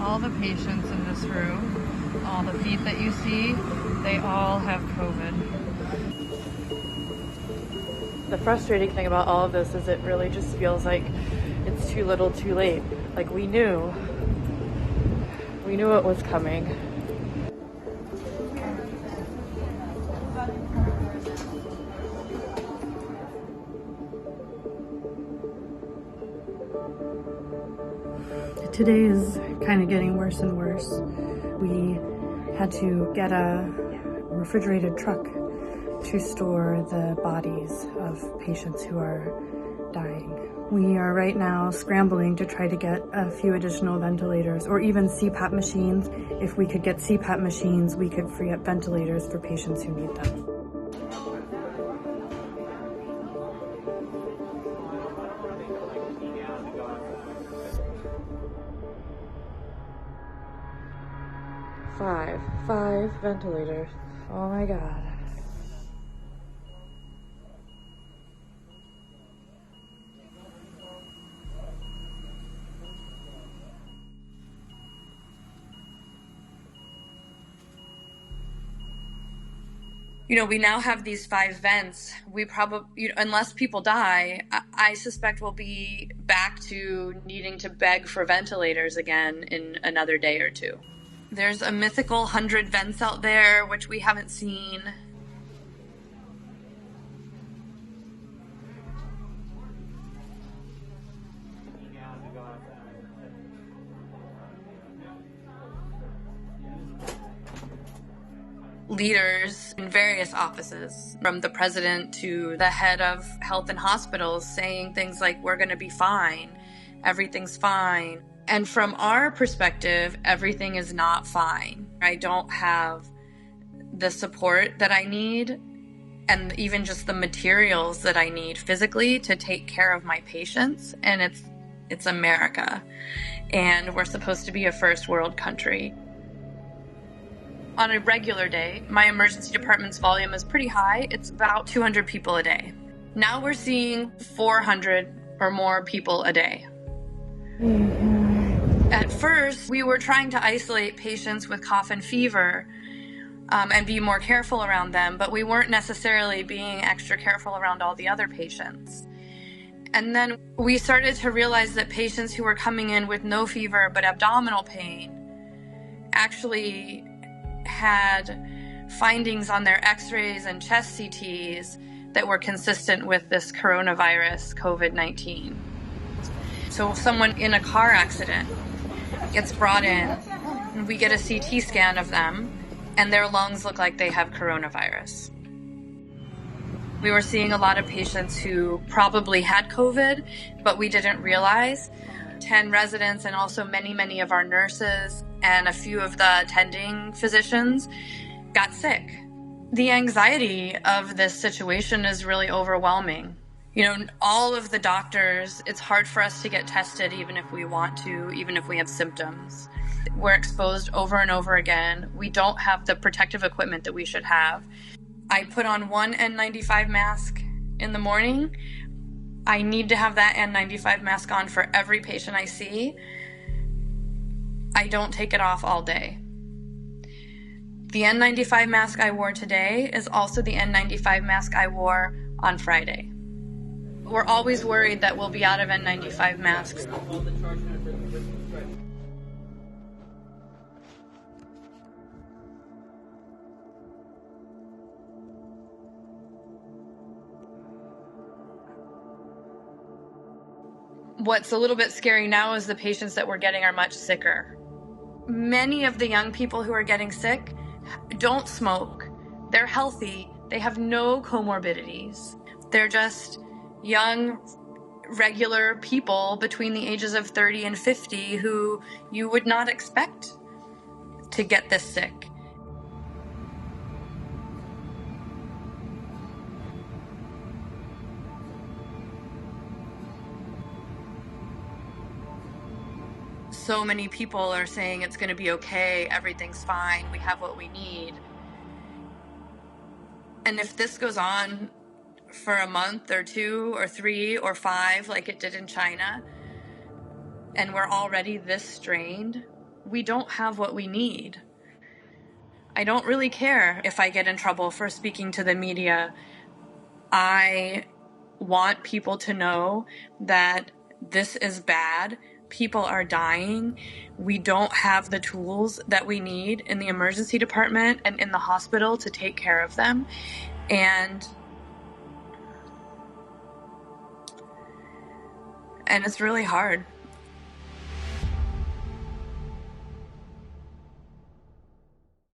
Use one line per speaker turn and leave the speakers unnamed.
All the patients in this room, all the feet that you see, they all have COVID. The frustrating thing about all of this is it really just feels like it's too little too late. Like we knew it was coming. Today is kind of getting worse and worse. We had to get a refrigerated truck to store the bodies of patients who are dying. We are right now scrambling to try to get a few additional ventilators or even CPAP machines. If we could get CPAP machines, we could free up ventilators for patients who need them. Five ventilators. Oh my God. We now have these 5 vents. We probably, unless people die, I suspect we'll be back to needing to beg for ventilators again in another day or 2. There's a mythical 100 vents out there, which we haven't seen. Leaders in various offices, from the president to the head of health and hospitals, saying things like, we're going to be fine, everything's fine. And from our perspective, everything is not fine. I don't have the support that I need and even just the materials that I need physically to take care of my patients. And it's America. And we're supposed to be a first world country. On a regular day, my emergency department's volume is pretty high. It's about 200 people a day. Now we're seeing 400 or more people a day. At first, we were trying to isolate patients with cough and fever and be more careful around them, but we weren't necessarily being extra careful around all the other patients. And then we started to realize that patients who were coming in with no fever but abdominal pain actually had findings on their x-rays and chest CTs that were consistent with this coronavirus, COVID-19. So someone in a car accident gets brought in, and we get a CT scan of them, and their lungs look like they have coronavirus. We were seeing a lot of patients who probably had COVID, but we didn't realize. 10 residents and also many of our nurses and a few of the attending physicians got sick. The anxiety of this situation is really overwhelming. All of the doctors, it's hard for us to get tested even if we want to, even if we have symptoms. We're exposed over and over again. We don't have the protective equipment that we should have. I put on one N95 mask in the morning. I need to have that N95 mask on for every patient I see. I don't take it off all day. The N95 mask I wore today is also the N95 mask I wore on Friday. We're always worried that we'll be out of N95 masks. What's a little bit scary now is the patients that we're getting are much sicker. Many of the young people who are getting sick don't smoke. They're healthy. They have no comorbidities. They're just young, regular people between the ages of 30 and 50 who you would not expect to get this sick. So many people are saying it's going to be okay, everything's fine, we have what we need. And if this goes on for a month or 2 or 3 or 5 like it did in China, and we're already this strained, we don't have what we need. I don't really care if I get in trouble for speaking to the media. I want people to know that this is bad. People are dying. We don't have the tools that we need in the emergency department and in the hospital to take care of them. And it's really hard.